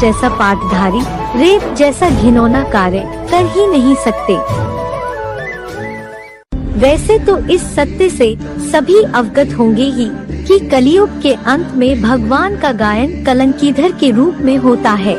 जैसा पाठधारी रेप जैसा घिनौना कार्य कर ही नहीं सकते। वैसे तो इस सत्य से सभी अवगत होंगे ही कि कलियुग के अंत में भगवान का गायन कलंकीधर के रूप में होता है,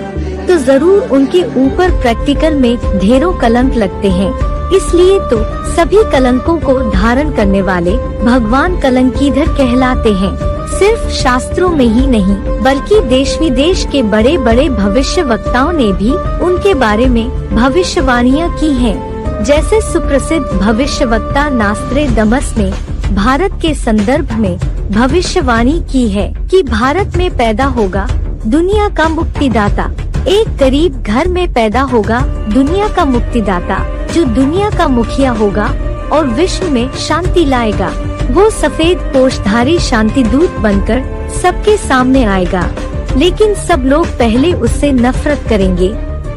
तो जरूर उनके ऊपर प्रैक्टिकल में ढेरों कलंक लगते हैं। इसलिए तो सभी कलंकों को धारण करने वाले भगवान कलंकीधर कहलाते हैं। सिर्फ शास्त्रों में ही नहीं बल्कि देश विदेश के बड़े बड़े भविष्य वक्ताओं ने भी उनके बारे में भविष्यवाणियाँ की हैं। जैसे सुप्रसिद्ध भविष्यवक्ता नास्त्रेदमस ने भारत के संदर्भ में भविष्यवाणी की है कि भारत में पैदा होगा दुनिया का मुक्तिदाता। एक गरीब घर में पैदा होगा दुनिया का मुक्तिदाता, जो दुनिया का मुखिया होगा और विश्व में शांति लाएगा। वो सफेद पोषधारी शांति दूत बनकर सबके सामने आएगा। लेकिन सब लोग पहले उससे नफरत करेंगे,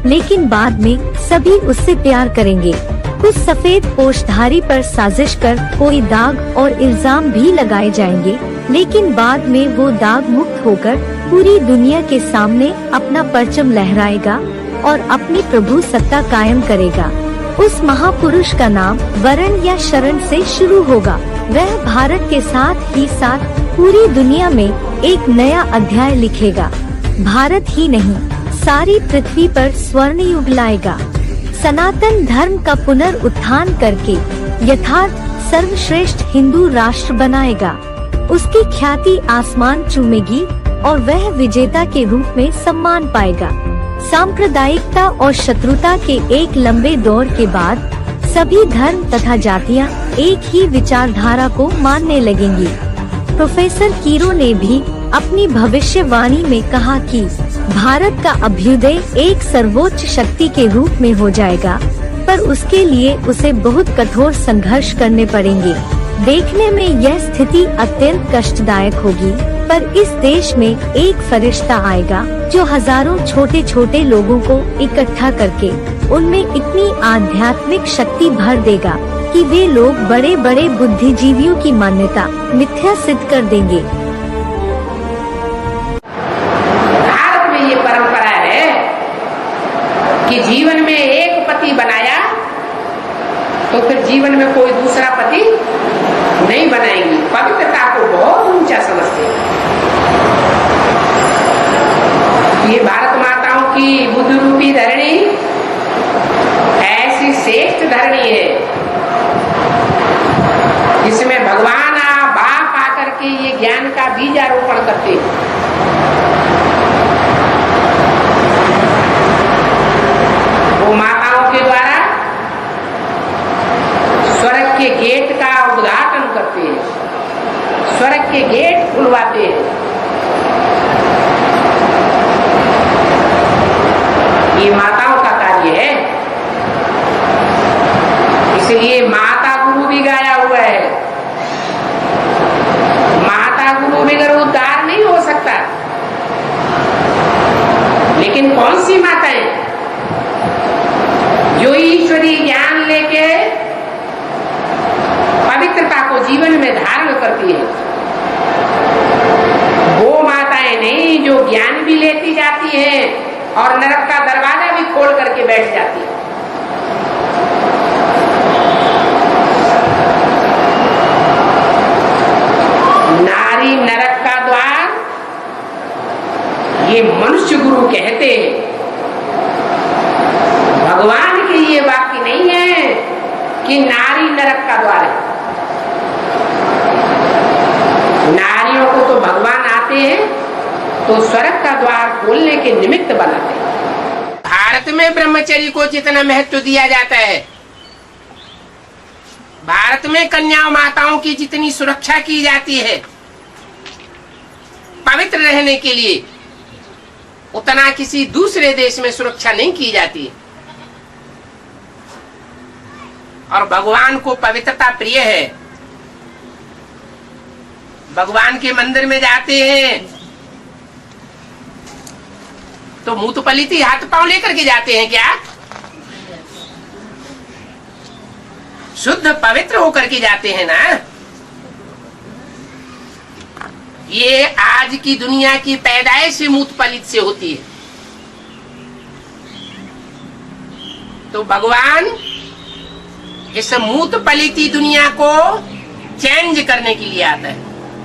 लेकिन बाद में सभी उससे प्यार करेंगे। कुछ सफेद पोषधारी पर साजिश कर कोई दाग और इल्जाम भी लगाए जाएंगे, लेकिन बाद में वो दाग मुक्त होकर पूरी दुनिया के सामने अपना परचम लहराएगा और अपनी प्रभु सत्ता कायम करेगा। उस महापुरुष का नाम वरण या शरण से शुरू होगा। वह भारत के साथ ही साथ पूरी दुनिया में एक नया अध्याय लिखेगा। भारत ही नहीं, सारी पृथ्वी पर स्वर्ण युग लाएगा। सनातन धर्म का पुनरुत्थान करके यथार्थ सर्वश्रेष्ठ हिंदू राष्ट्र बनाएगा। उसकी ख्याति आसमान चूमेगी और वह विजेता के रूप में सम्मान पाएगा। सांप्रदायिकता और शत्रुता के एक लंबे दौर के बाद सभी धर्म तथा जातियां एक ही विचारधारा को मानने लगेंगी। प्रोफेसर कीरो ने भी अपनी भविष्यवाणी में कहा कि भारत का अभ्युदय एक सर्वोच्च शक्ति के रूप में हो जाएगा, पर उसके लिए उसे बहुत कठोर संघर्ष करने पड़ेंगे। देखने में यह स्थिति अत्यंत कष्टदायक होगी, पर इस देश में एक फरिश्ता आएगा जो हजारों छोटे छोटे लोगों को इकट्ठा करके उनमें इतनी आध्यात्मिक शक्ति भर देगा कि वे लोग बड़े बड़े बुद्धिजीवियों की मान्यता मिथ्या सिद्ध कर देंगे। भारत में ये परंपरा है कि जीवन में एक पति बनाया तो फिर जीवन में कोई दूसरा पति नहीं बनाएंगी। पवित्रता को बहुत ऊंचा समझते हैं। ये भारत माताओं की बुद्ध रूपी धरणी ऐसी श्रेष्ठ धरणी है जिसमें भगवान बाप आकर के ये ज्ञान का बीजारोपण करते हैं। वो माताओं के द्वारा स्वर्ग के गेट का उद्घाटन करते हैं, स्वर्ग के गेट खुलवाते हैं। ये माताओं का कार्य है। इसलिए माता गुरु भी गाया हुआ है। माता गुरु बगैर उद्धार नहीं हो सकता। लेकिन कौन सी माताएं जो ईश्वरीय ज्ञान लेके पवित्रता को जीवन में धारण करती है, वो माताएं नहीं जो ज्ञान भी लेती जाती हैं और नरक का दरवाजा भी खोल करके बैठ जाती है। नारी नरक का द्वार, ये मनुष्य गुरु कहते हैं। भगवान के ये वाक्य नहीं है कि नारी नरक का द्वार है। नारियों को तो भगवान आते हैं तो स्वर्ग का द्वार खोलने के निमित्त बनाते हैं। भारत में ब्रह्मचर्य को जितना महत्व दिया जाता है, भारत में कन्या माताओं की जितनी सुरक्षा की जाती है पवित्र रहने के लिए, उतना किसी दूसरे देश में सुरक्षा नहीं की जाती। और भगवान को पवित्रता प्रिय है। भगवान के मंदिर में जाते हैं तो मुंह तो पलीती हाथ पांव लेकर के जाते हैं क्या? शुद्ध पवित्र होकर के जाते हैं ना। ये आज की दुनिया की पैदाइश मुतपलित से होती है। तो भगवान इस मूत पलिती दुनिया को चेंज करने के लिए आता है।